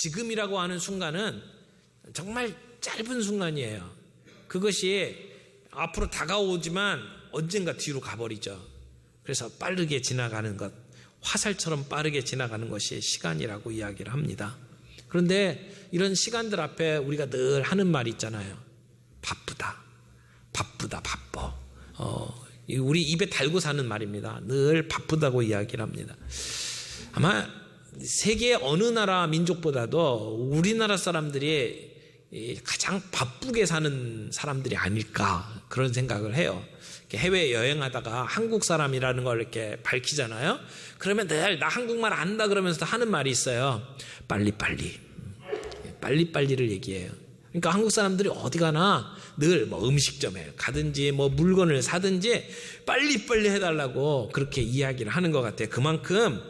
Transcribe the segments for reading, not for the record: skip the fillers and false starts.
지금이라고 하는 순간은 정말 짧은 순간이에요. 그것이 앞으로 다가오지만 언젠가 뒤로 가버리죠. 그래서 빠르게 지나가는 것, 화살처럼 빠르게 지나가는 것이 시간이라고 이야기를 합니다. 그런데 이런 시간들 앞에 우리가 늘 하는 말이 있잖아요. 바쁘다, 바쁘다, 바빠. 우리 입에 달고 사는 말입니다. 늘 바쁘다고 이야기를 합니다. 아마 세계 어느 나라 민족보다도 우리나라 사람들이 가장 바쁘게 사는 사람들이 아닐까 그런 생각을 해요. 해외 여행하다가 한국 사람이라는 걸 이렇게 밝히잖아요. 그러면 늘 나 한국말 안다 그러면서 하는 말이 있어요. 빨리빨리. 빨리빨리를 얘기해요. 그러니까 한국 사람들이 어디 가나 늘 뭐 음식점에 가든지 뭐 물건을 사든지 빨리빨리 해달라고 그렇게 이야기를 하는 것 같아요. 그만큼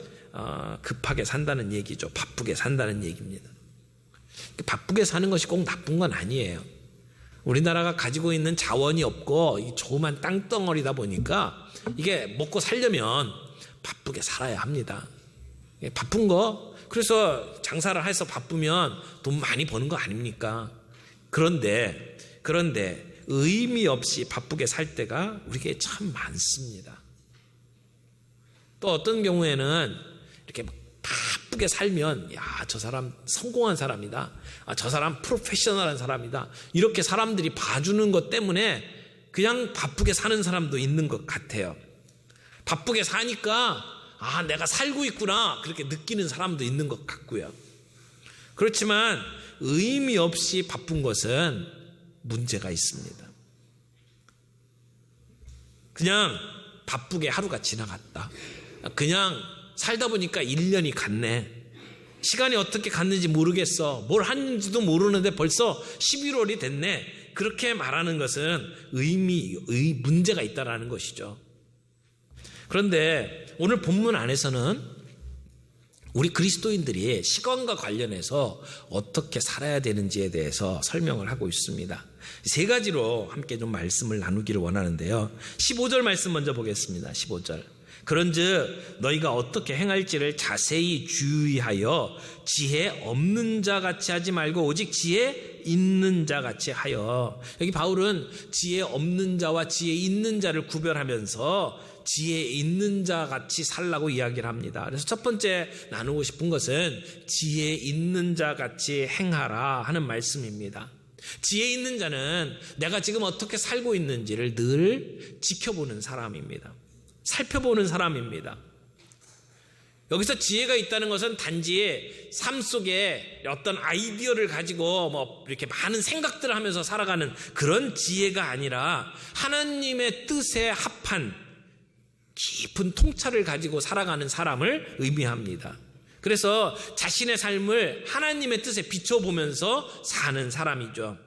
급하게 산다는 얘기죠. 바쁘게 산다는 얘기입니다. 바쁘게 사는 것이 꼭 나쁜 건 아니에요. 우리나라가 가지고 있는 자원이 없고 조그만 땅덩어리다 보니까 이게 먹고 살려면 바쁘게 살아야 합니다. 바쁜 거, 그래서 장사를 해서 바쁘면 돈 많이 버는 거 아닙니까? 그런데 의미 없이 바쁘게 살 때가 우리에게 참 많습니다. 또 어떤 경우에는 이렇게 바쁘게 살면 저 사람 성공한 사람이다. 저 사람 프로페셔널한 사람이다. 이렇게 사람들이 봐주는 것 때문에 그냥 바쁘게 사는 사람도 있는 것 같아요. 바쁘게 사니까 내가 살고 있구나 그렇게 느끼는 사람도 있는 것 같고요. 그렇지만 의미 없이 바쁜 것은 문제가 있습니다. 그냥 바쁘게 하루가 지나갔다. 그냥 살다 보니까 1년이 갔네. 시간이 어떻게 갔는지 모르겠어. 뭘 하는지도 모르는데 벌써 11월이 됐네. 그렇게 말하는 것은 문제가 있다라는 것이죠. 그런데 오늘 본문 안에서는 우리 그리스도인들이 시간과 관련해서 어떻게 살아야 되는지에 대해서 설명을 하고 있습니다. 세 가지로 함께 좀 말씀을 나누기를 원하는데요. 15절 말씀 먼저 보겠습니다. 15절. 그런즉 너희가 어떻게 행할지를 자세히 주의하여 지혜 없는 자 같이 하지 말고 오직 지혜 있는 자 같이 하여. 여기 바울은 지혜 없는 자와 지혜 있는 자를 구별하면서 지혜 있는 자 같이 살라고 이야기를 합니다. 그래서 첫 번째 나누고 싶은 것은 지혜 있는 자 같이 행하라 하는 말씀입니다. 지혜 있는 자는 내가 지금 어떻게 살고 있는지를 늘 지켜보는 사람입니다. 살펴보는 사람입니다. 여기서 지혜가 있다는 것은 단지 삶 속에 어떤 아이디어를 가지고 이렇게 많은 생각들을 하면서 살아가는 그런 지혜가 아니라 하나님의 뜻에 합한 깊은 통찰을 가지고 살아가는 사람을 의미합니다. 그래서 자신의 삶을 하나님의 뜻에 비춰보면서 사는 사람이죠.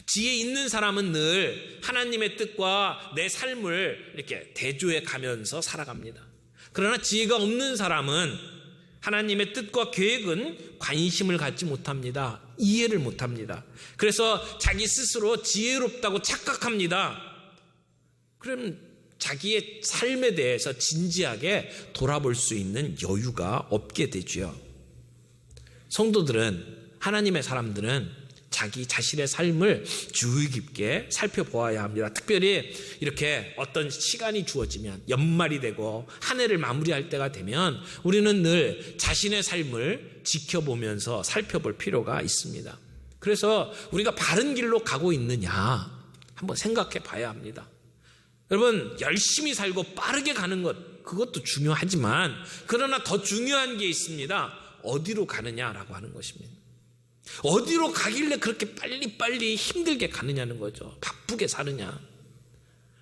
지혜 있는 사람은 늘 하나님의 뜻과 내 삶을 이렇게 대조해 가면서 살아갑니다. 그러나 지혜가 없는 사람은 하나님의 뜻과 계획은 관심을 갖지 못합니다. 이해를 못합니다. 그래서 자기 스스로 지혜롭다고 착각합니다. 그럼 자기의 삶에 대해서 진지하게 돌아볼 수 있는 여유가 없게 되죠. 성도들은, 하나님의 사람들은 자기 자신의 삶을 주의 깊게 살펴보아야 합니다. 특별히 이렇게 어떤 시간이 주어지면, 연말이 되고 한 해를 마무리할 때가 되면 우리는 늘 자신의 삶을 지켜보면서 살펴볼 필요가 있습니다. 그래서 우리가 바른 길로 가고 있느냐 한번 생각해 봐야 합니다. 여러분, 열심히 살고 빠르게 가는 것, 그것도 중요하지만 그러나 더 중요한 게 있습니다. 어디로 가느냐라고 하는 것입니다. 어디로 가길래 그렇게 빨리빨리 힘들게 가느냐는 거죠. 바쁘게 사느냐.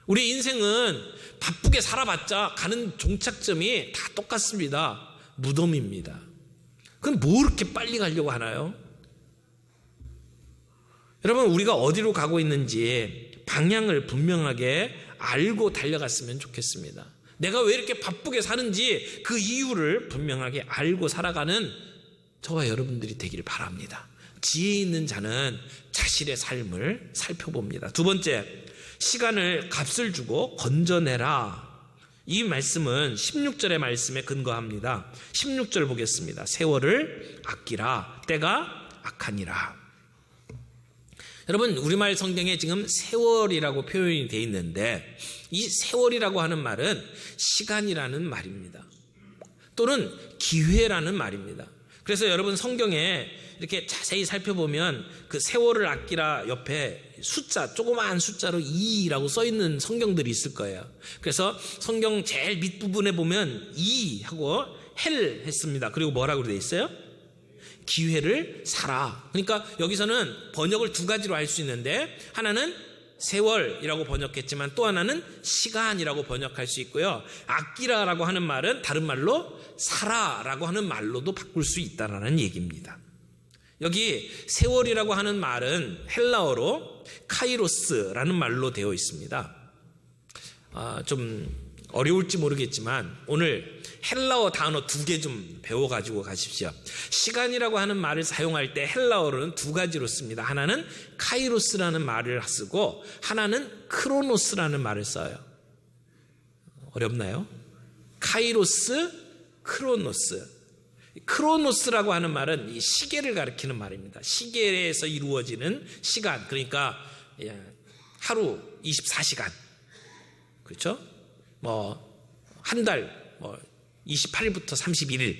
우리 인생은 바쁘게 살아봤자 가는 종착점이 다 똑같습니다. 무덤입니다. 그럼 뭐 이렇게 빨리 가려고 하나요? 여러분, 우리가 어디로 가고 있는지 방향을 분명하게 알고 달려갔으면 좋겠습니다. 내가 왜 이렇게 바쁘게 사는지 그 이유를 분명하게 알고 살아가는 저와 여러분들이 되기를 바랍니다. 지혜 있는 자는 자신의 삶을 살펴봅니다. 두 번째, 시간을 값을 주고 건져내라. 이 말씀은 16절의 말씀에 근거합니다. 16절 보겠습니다. 세월을 아끼라, 때가 악하니라. 여러분, 우리말 성경에 지금 세월이라고 표현이 되어 있는데, 이 세월이라고 하는 말은 시간이라는 말입니다. 또는 기회라는 말입니다. 그래서 여러분 성경에 이렇게 자세히 살펴보면 그 세월을 아끼라 옆에 숫자, 조그마한 숫자로 2라고 써 있는 성경들이 있을 거예요. 그래서 성경 제일 밑부분에 보면 2하고 헬 했습니다. 그리고 뭐라고 되어 있어요? 기회를 사라. 그러니까 여기서는 번역을 두 가지로 할 수 있는데, 하나는 세월이라고 번역했지만 또 하나는 시간이라고 번역할 수 있고요. 아끼라라고 하는 말은 다른 말로 사라라고 하는 말로도 바꿀 수 있다라는 얘기입니다. 여기 세월이라고 하는 말은 헬라어로 카이로스라는 말로 되어 있습니다. 좀 어려울지 모르겠지만 오늘 헬라어 단어 2개 좀 배워가지고 가십시오. 시간이라고 하는 말을 사용할 때 헬라어로는 2가지로 씁니다. 하나는 카이로스라는 말을 쓰고 하나는 크로노스라는 말을 써요. 어렵나요? 카이로스, 크로노스. 크로노스라고 하는 말은 이 시계를 가리키는 말입니다. 시계에서 이루어지는 시간, 그러니까 하루 24시간, 그렇죠? 한 달 28일부터 31일,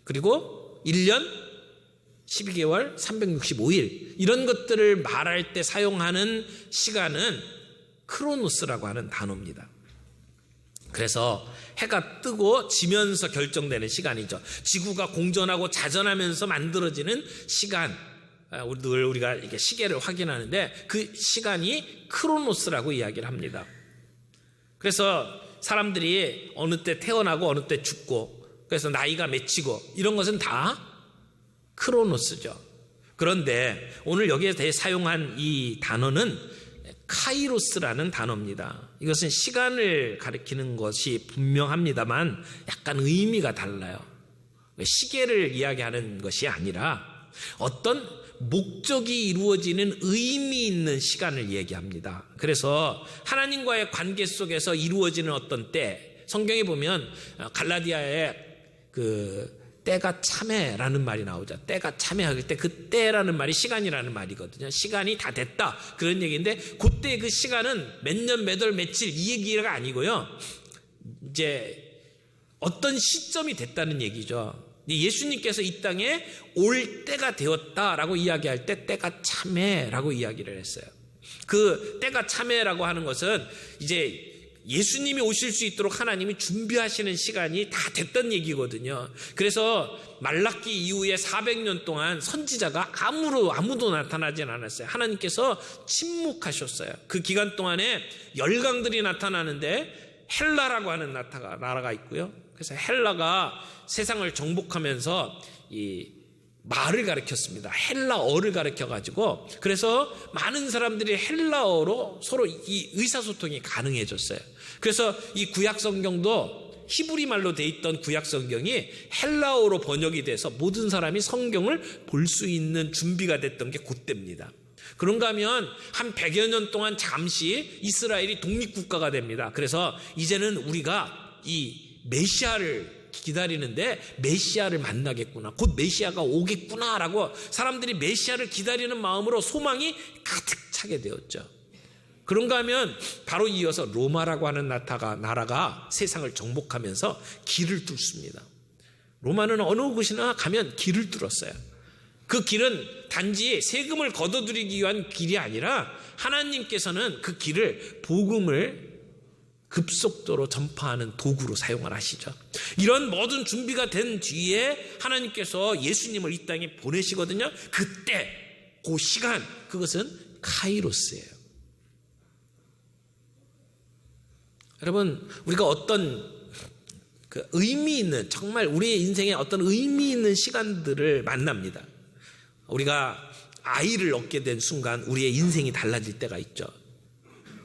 그리고 1년 12개월 365일, 이런 것들을 말할 때 사용하는 시간은 크로노스라고 하는 단어입니다. 그래서 해가 뜨고 지면서 결정되는 시간이죠. 지구가 공전하고 자전하면서 만들어지는 시간, 우리가 이게 시계를 확인하는데 그 시간이 크로노스라고 이야기를 합니다. 그래서 사람들이 어느 때 태어나고 어느 때 죽고, 그래서 나이가 맺히고 이런 것은 다 크로노스죠. 그런데 오늘 여기에 대해 사용한 이 단어는 카이로스라는 단어입니다. 이것은 시간을 가리키는 것이 분명합니다만 약간 의미가 달라요. 시계를 이야기하는 것이 아니라 어떤 목적이 이루어지는 의미 있는 시간을 얘기합니다. 그래서 하나님과의 관계 속에서 이루어지는 어떤 때, 성경에 보면 갈라디아에 때가 참해라는 말이 나오죠. 때가 참해할 때 그 때라는 말이 시간이라는 말이거든요. 시간이 다 됐다, 그런 얘기인데 그때 그 시간은 몇 년, 몇 월, 며칠 이 얘기가 아니고요. 이제 어떤 시점이 됐다는 얘기죠. 예수님께서 이 땅에 올 때가 되었다라고 이야기할 때 때가 참해라고 이야기를 했어요. 그 때가 참해라고 하는 것은 이제 예수님이 오실 수 있도록 하나님이 준비하시는 시간이 다 됐던 얘기거든요. 그래서 말라기 이후에 400년 동안 선지자가 아무도 나타나지 않았어요. 하나님께서 침묵하셨어요. 그 기간 동안에 열강들이 나타나는데 헬라라고 하는 나라가 있고요. 그래서 헬라가 세상을 정복하면서 이 말을 가르쳤습니다. 헬라어를 가르쳐가지고, 그래서 많은 사람들이 헬라어로 서로 이 의사소통이 가능해졌어요. 그래서 이 구약성경도 히브리 말로 돼 있던 구약성경이 헬라어로 번역이 돼서 모든 사람이 성경을 볼 수 있는 준비가 됐던 게 그때입니다. 그런가 하면 한 100여 년 동안 잠시 이스라엘이 독립국가가 됩니다. 그래서 이제는 우리가 이 메시아를 기다리는데 메시아를 만나겠구나, 곧 메시아가 오겠구나라고 사람들이 메시아를 기다리는 마음으로 소망이 가득 차게 되었죠. 그런가 하면 바로 이어서 로마라고 하는 나라가 세상을 정복하면서 길을 뚫습니다. 로마는 어느 곳이나 가면 길을 뚫었어요. 그 길은 단지 세금을 걷어들이기 위한 길이 아니라 하나님께서는 그 길을 복음을 급속도로 전파하는 도구로 사용을 하시죠. 이런 모든 준비가 된 뒤에 하나님께서 예수님을 이 땅에 보내시거든요. 그때 그 시간, 그것은 카이로스예요. 여러분, 우리가 어떤 의미 있는, 정말 우리의 인생에 어떤 의미 있는 시간들을 만납니다. 우리가 아이를 얻게 된 순간 우리의 인생이 달라질 때가 있죠.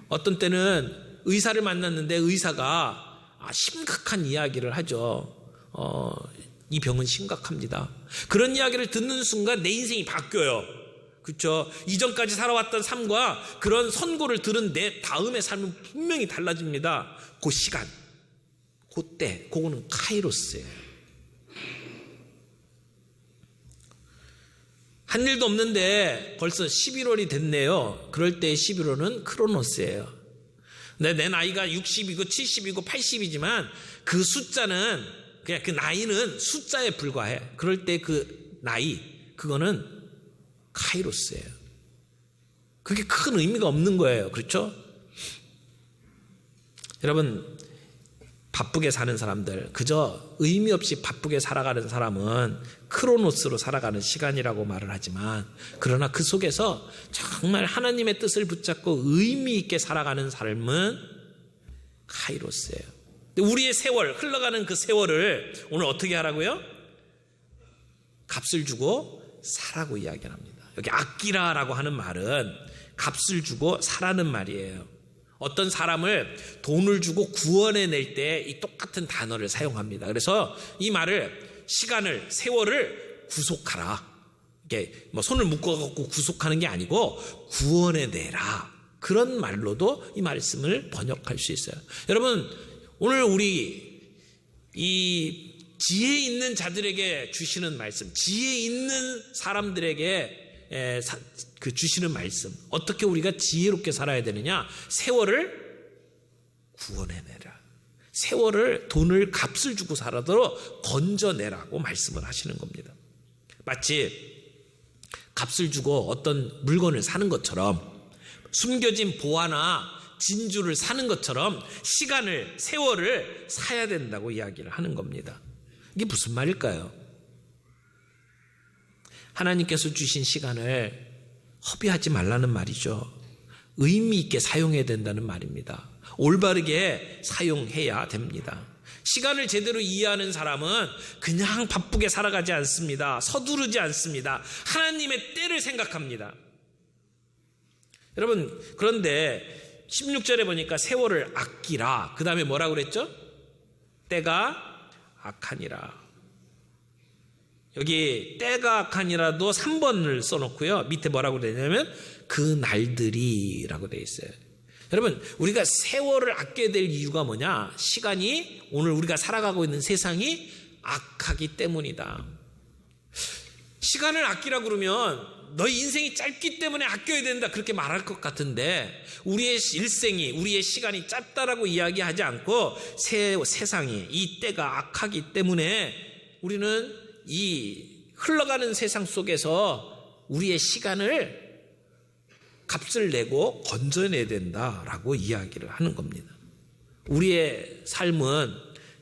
어떤 때는 의사를 만났는데 의사가 심각한 이야기를 하죠. 이 병은 심각합니다. 그런 이야기를 듣는 순간 내 인생이 바뀌어요. 그렇죠? 이전까지 살아왔던 삶과 그런 선고를 들은 내 다음의 삶은 분명히 달라집니다. 그 시간, 그때, 그거는 카이로스예요. 한 일도 없는데 벌써 11월이 됐네요. 그럴 때 11월은 크로노스예요. 근데 내 나이가 60이고 70이고 80이지만 그 숫자는 그냥 그 나이는 숫자에 불과해. 그럴 때 그 나이, 그거는 카이로스예요. 그게 큰 의미가 없는 거예요. 그렇죠? 여러분, 바쁘게 사는 사람들, 그저 의미 없이 바쁘게 살아가는 사람은 크로노스로 살아가는 시간이라고 말을 하지만, 그러나 그 속에서 정말 하나님의 뜻을 붙잡고 의미 있게 살아가는 삶은 카이로스예요. 우리의 세월, 흘러가는 그 세월을 오늘 어떻게 하라고요? 값을 주고 사라고 이야기합니다. 여기 아끼라라고 하는 말은 값을 주고 사라는 말이에요. 어떤 사람을 돈을 주고 구원해낼 때 이 똑같은 단어를 사용합니다. 그래서 이 말을, 시간을, 세월을 구속하라. 이게 뭐 손을 묶어갖고 구속하는 게 아니고 구원해내라. 그런 말로도 이 말씀을 번역할 수 있어요. 여러분, 오늘 우리 이 지혜 있는 자들에게 주시는 말씀, 지혜 있는 사람들에게 주시는 말씀, 어떻게 우리가 지혜롭게 살아야 되느냐? 세월을 구원해내라. 세월을, 돈을 값을 주고 살아도 건져내라고 말씀을 하시는 겁니다. 마치 값을 주고 어떤 물건을 사는 것처럼, 숨겨진 보화나 진주를 사는 것처럼 시간을, 세월을 사야 된다고 이야기를 하는 겁니다. 이게 무슨 말일까요? 하나님께서 주신 시간을 허비하지 말라는 말이죠. 의미 있게 사용해야 된다는 말입니다. 올바르게 사용해야 됩니다. 시간을 제대로 이해하는 사람은 그냥 바쁘게 살아가지 않습니다. 서두르지 않습니다. 하나님의 때를 생각합니다. 여러분, 그런데 16절에 보니까 세월을 아끼라. 그 다음에 뭐라고 그랬죠? 때가 악하니라. 여기 때가 악하니라도 3번을 써놓고요. 밑에 뭐라고 되냐면 그 날들이라고 되어 있어요. 여러분, 우리가 세월을 아껴야 될 이유가 뭐냐? 시간이, 오늘 우리가 살아가고 있는 세상이 악하기 때문이다. 시간을 아끼라 그러면 너희 인생이 짧기 때문에 아껴야 된다, 그렇게 말할 것 같은데, 우리의 일생이, 우리의 시간이 짧다라고 이야기하지 않고 세상이, 이 때가 악하기 때문에 우리는 이 흘러가는 세상 속에서 우리의 시간을 값을 내고 건져내야 된다라고 이야기를 하는 겁니다. 우리의 삶은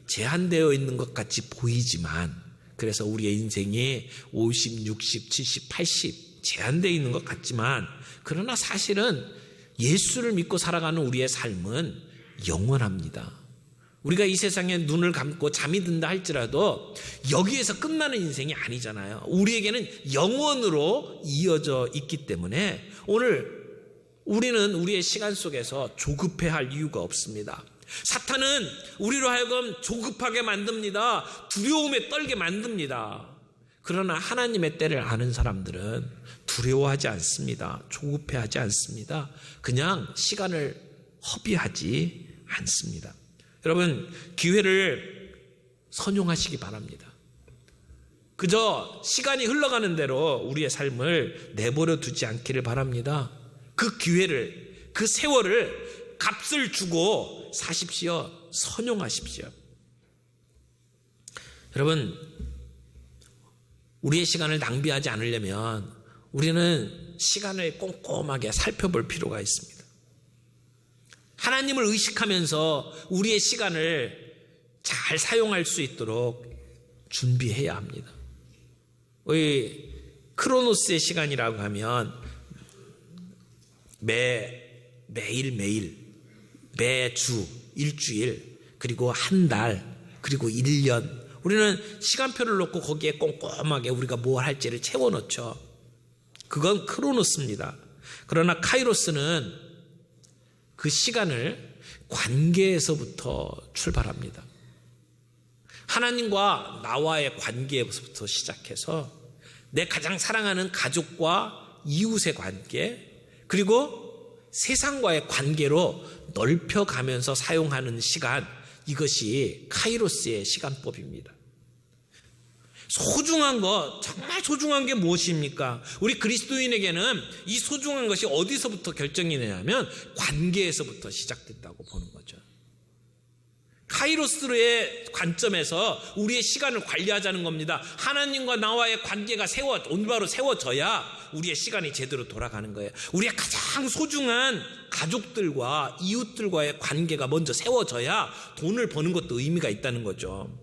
제한되어 있는 것 같이 보이지만, 그래서 우리의 인생이 50, 60, 70, 80 제한되어 있는 것 같지만, 그러나 사실은 예수를 믿고 살아가는 우리의 삶은 영원합니다. 우리가 이 세상에 눈을 감고 잠이 든다 할지라도 여기에서 끝나는 인생이 아니잖아요. 우리에게는 영원으로 이어져 있기 때문에 오늘 우리는 우리의 시간 속에서 조급해할 이유가 없습니다. 사탄은 우리로 하여금 조급하게 만듭니다. 두려움에 떨게 만듭니다. 그러나 하나님의 때를 아는 사람들은 두려워하지 않습니다. 조급해하지 않습니다. 그냥 시간을 허비하지 않습니다. 여러분, 기회를 선용하시기 바랍니다. 그저 시간이 흘러가는 대로 우리의 삶을 내버려 두지 않기를 바랍니다. 그 기회를, 그 세월을 값을 주고 사십시오. 선용하십시오. 여러분, 우리의 시간을 낭비하지 않으려면 우리는 시간을 꼼꼼하게 살펴볼 필요가 있습니다. 하나님을 의식하면서 우리의 시간을 잘 사용할 수 있도록 준비해야 합니다. 우리 크로노스의 시간이라고 하면 매일매일, 매주, 일주일, 그리고 한 달, 그리고 1년, 우리는 시간표를 놓고 거기에 꼼꼼하게 우리가 뭘 할지를 채워놓죠. 그건 크로노스입니다. 그러나 카이로스는 그 시간을 관계에서부터 출발합니다. 하나님과 나와의 관계에서부터 시작해서 내 가장 사랑하는 가족과 이웃의 관계, 그리고 세상과의 관계로 넓혀가면서 사용하는 시간, 이것이 카이로스의 시간법입니다. 소중한 것, 정말 소중한 게 무엇입니까? 우리 그리스도인에게는 이 소중한 것이 어디서부터 결정이 되냐면 관계에서부터 시작됐다고 보는 거죠. 카이로스의 관점에서 우리의 시간을 관리하자는 겁니다. 하나님과 나와의 관계가 올바로 세워져야 우리의 시간이 제대로 돌아가는 거예요. 우리의 가장 소중한 가족들과 이웃들과의 관계가 먼저 세워져야 돈을 버는 것도 의미가 있다는 거죠.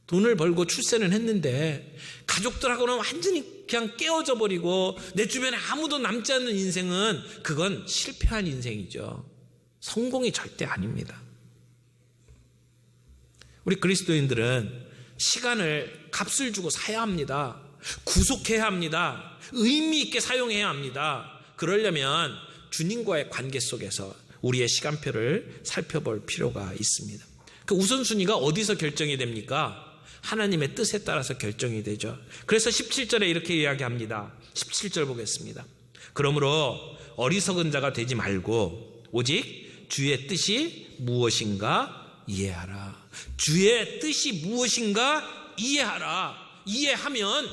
돈을 벌고 출세는 했는데 가족들하고는 완전히 그냥 깨어져 버리고 내 주변에 아무도 남지 않는 인생은 그건 실패한 인생이죠. 성공이 절대 아닙니다. 우리 그리스도인들은 시간을 값을 주고 사야 합니다. 구속해야 합니다. 의미 있게 사용해야 합니다. 그러려면 주님과의 관계 속에서 우리의 시간표를 살펴볼 필요가 있습니다. 그 우선순위가 어디서 결정이 됩니까? 하나님의 뜻에 따라서 결정이 되죠. 그래서 17절에 이렇게 이야기합니다. 17절 보겠습니다. 그러므로 어리석은 자가 되지 말고 오직 주의 뜻이 무엇인가 이해하라. 주의 뜻이 무엇인가 이해하라. 이해하면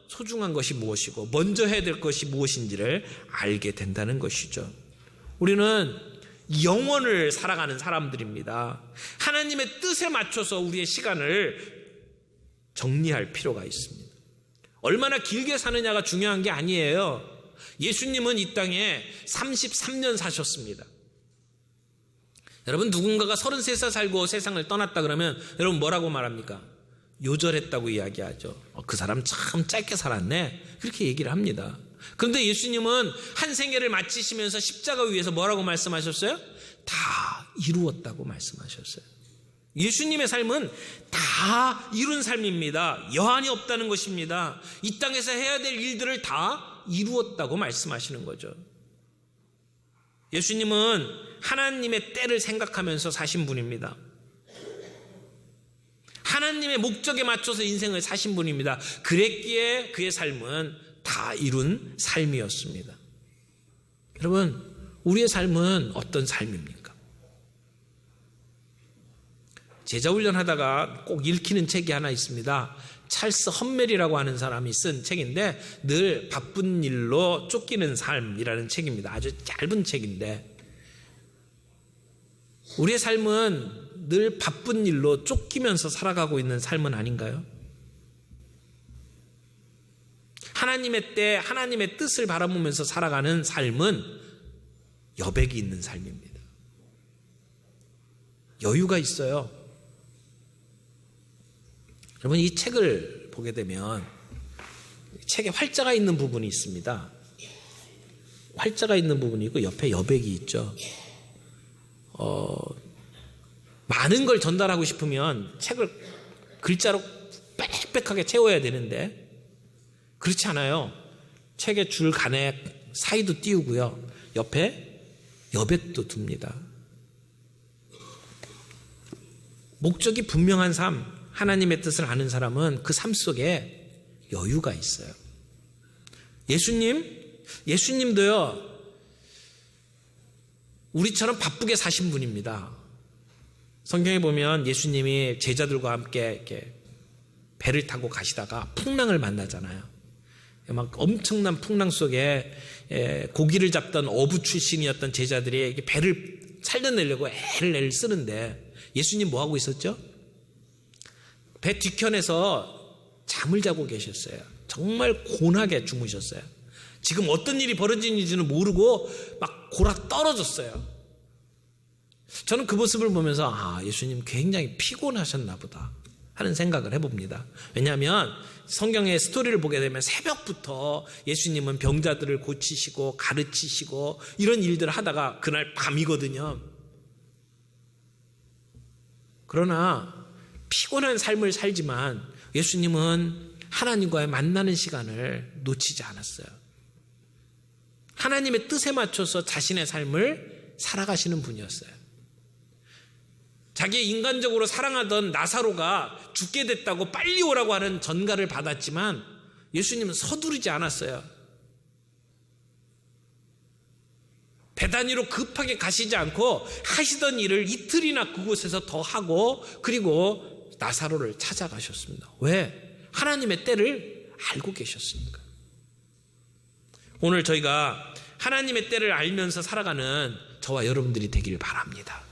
소중한 것이 무엇이고 먼저 해야 될 것이 무엇인지를 알게 된다는 것이죠. 우리는 영원을 살아가는 사람들입니다. 하나님의 뜻에 맞춰서 우리의 시간을 정리할 필요가 있습니다. 얼마나 길게 사느냐가 중요한 게 아니에요. 예수님은 이 땅에 33년 사셨습니다. 여러분, 누군가가 33살 살고 세상을 떠났다 그러면 여러분 뭐라고 말합니까? 요절했다고 이야기하죠. 그 사람 참 짧게 살았네, 그렇게 얘기를 합니다. 그런데 예수님은 한 생애를 마치시면서 십자가 위에서 뭐라고 말씀하셨어요? 다 이루었다고 말씀하셨어요. 예수님의 삶은 다 이룬 삶입니다. 여한이 없다는 것입니다. 이 땅에서 해야 될 일들을 다 이루었다고 말씀하시는 거죠. 예수님은 하나님의 때를 생각하면서 사신 분입니다. 하나님의 목적에 맞춰서 인생을 사신 분입니다. 그랬기에 그의 삶은 다 이룬 삶이었습니다. 여러분, 우리의 삶은 어떤 삶입니까? 제자훈련 하다가 꼭 읽히는 책이 하나 있습니다. 찰스 험멜이라고 하는 사람이 쓴 책인데 늘 바쁜 일로 쫓기는 삶이라는 책입니다. 아주 짧은 책인데 우리의 삶은 늘 바쁜 일로 쫓기면서 살아가고 있는 삶은 아닌가요? 하나님의 때 하나님의 뜻을 바라보면서 살아가는 삶은 여백이 있는 삶입니다. 여유가 있어요. 여러분, 이 책을 보게 되면 책에 활자가 있는 부분이 있습니다. 활자가 있는 부분이 있고 옆에 여백이 있죠. 많은 걸 전달하고 싶으면 책을 글자로 빽빽하게 채워야 되는데 그렇지 않아요. 책의 줄 간에 사이도 띄우고요. 옆에 여백도 둡니다. 목적이 분명한 삶, 하나님의 뜻을 아는 사람은 그 삶 속에 여유가 있어요. 예수님도요, 우리처럼 바쁘게 사신 분입니다. 성경에 보면 예수님이 제자들과 함께 이렇게 배를 타고 가시다가 풍랑을 만나잖아요. 막 엄청난 풍랑 속에 고기를 잡던 어부 출신이었던 제자들이 배를 살려내려고 애를 쓰는데 예수님 뭐 하고 있었죠? 배 뒤편에서 잠을 자고 계셨어요. 정말 곤하게 주무셨어요. 지금 어떤 일이 벌어지는지는 모르고 막 골아 떨어졌어요. 저는 그 모습을 보면서 예수님 굉장히 피곤하셨나 보다 하는 생각을 해봅니다. 왜냐하면 성경의 스토리를 보게 되면 새벽부터 예수님은 병자들을 고치시고 가르치시고 이런 일들을 하다가 그날 밤이거든요. 그러나 피곤한 삶을 살지만 예수님은 하나님과의 만나는 시간을 놓치지 않았어요. 하나님의 뜻에 맞춰서 자신의 삶을 살아가시는 분이었어요. 자기 인간적으로 사랑하던 나사로가 죽게 됐다고 빨리 오라고 하는 전가를 받았지만 예수님은 서두르지 않았어요. 배 배단위로 급하게 가시지 않고 하시던 일을 이틀이나 그곳에서 더 하고 그리고 나사로를 찾아가셨습니다. 왜? 하나님의 때를 알고 계셨으니까. 오늘 저희가 하나님의 때를 알면서 살아가는 저와 여러분들이 되길 바랍니다.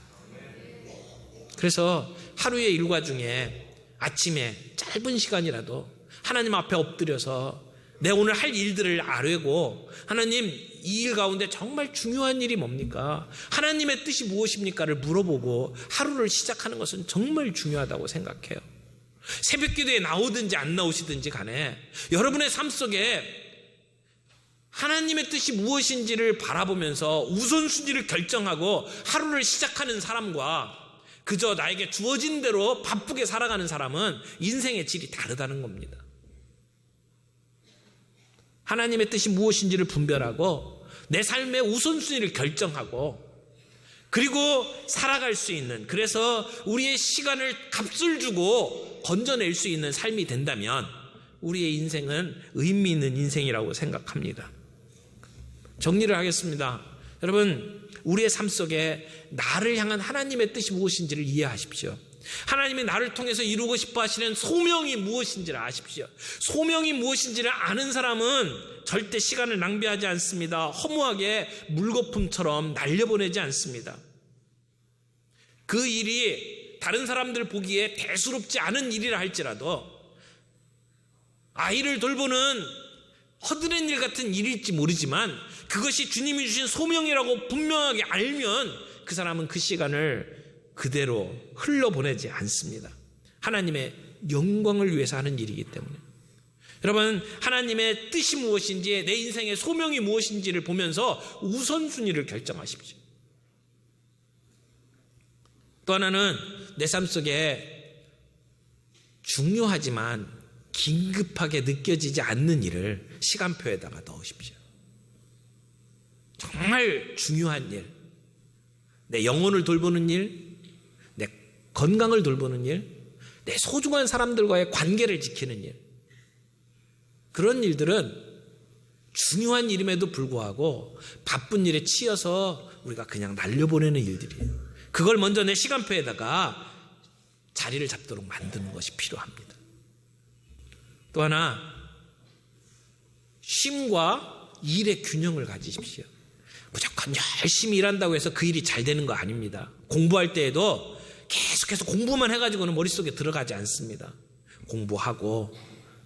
그래서 하루의 일과 중에 아침에 짧은 시간이라도 하나님 앞에 엎드려서 내 오늘 할 일들을 아뢰고, 하나님, 이 일 가운데 정말 중요한 일이 뭡니까? 하나님의 뜻이 무엇입니까를 물어보고 하루를 시작하는 것은 정말 중요하다고 생각해요. 새벽 기도에 나오든지 안 나오시든지 간에 여러분의 삶 속에 하나님의 뜻이 무엇인지를 바라보면서 우선순위를 결정하고 하루를 시작하는 사람과 그저 나에게 주어진 대로 바쁘게 살아가는 사람은 인생의 질이 다르다는 겁니다. 하나님의 뜻이 무엇인지를 분별하고 내 삶의 우선순위를 결정하고 그리고 살아갈 수 있는, 그래서 우리의 시간을 값을 주고 건져낼 수 있는 삶이 된다면 우리의 인생은 의미 있는 인생이라고 생각합니다. 정리를 하겠습니다. 여러분, 우리의 삶 속에 나를 향한 하나님의 뜻이 무엇인지를 이해하십시오. 하나님이 나를 통해서 이루고 싶어 하시는 소명이 무엇인지를 아십시오. 소명이 무엇인지를 아는 사람은 절대 시간을 낭비하지 않습니다. 허무하게 물거품처럼 날려보내지 않습니다. 그 일이 다른 사람들 보기에 대수롭지 않은 일이라 할지라도 아이를 돌보는 허드렛 일 같은 일일지 모르지만 그것이 주님이 주신 소명이라고 분명하게 알면 그 사람은 그 시간을 그대로 흘러보내지 않습니다. 하나님의 영광을 위해서 하는 일이기 때문에. 여러분, 하나님의 뜻이 무엇인지, 내 인생의 소명이 무엇인지를 보면서 우선순위를 결정하십시오. 또 하나는 내 삶 속에 중요하지만 긴급하게 느껴지지 않는 일을 시간표에다가 넣으십시오. 정말 중요한 일, 내 영혼을 돌보는 일, 내 건강을 돌보는 일, 내 소중한 사람들과의 관계를 지키는 일, 그런 일들은 중요한 일임에도 불구하고 바쁜 일에 치여서 우리가 그냥 날려보내는 일들이에요. 그걸 먼저 내 시간표에다가 자리를 잡도록 만드는 것이 필요합니다. 또 하나, 쉼과 일의 균형을 가지십시오. 무조건 열심히 일한다고 해서 그 일이 잘 되는 거 아닙니다. 공부할 때에도 계속해서 공부만 해가지고는 머릿속에 들어가지 않습니다. 공부하고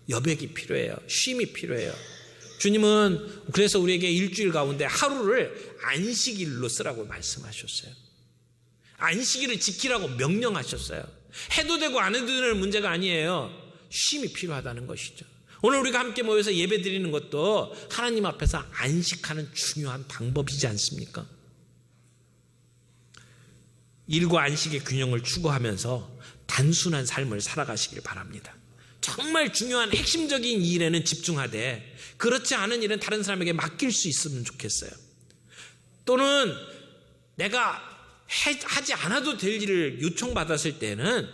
여백이 필요해요. 쉼이 필요해요. 주님은 그래서 우리에게 일주일 가운데 하루를 안식일로 쓰라고 말씀하셨어요. 안식일을 지키라고 명령하셨어요. 해도 되고 안 해도 되는 문제가 아니에요. 쉼이 필요하다는 것이죠. 오늘 우리가 함께 모여서 예배 드리는 것도 하나님 앞에서 안식하는 중요한 방법이지 않습니까? 일과 안식의 균형을 추구하면서 단순한 삶을 살아가시길 바랍니다. 정말 중요한 핵심적인 일에는 집중하되 그렇지 않은 일은 다른 사람에게 맡길 수 있으면 좋겠어요. 또는 내가 하지 않아도 될 일을 요청받았을 때는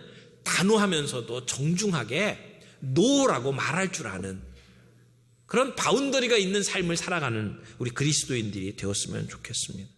단호하면서도 정중하게 노라고 말할 줄 아는 그런 바운더리가 있는 삶을 살아가는 우리 그리스도인들이 되었으면 좋겠습니다.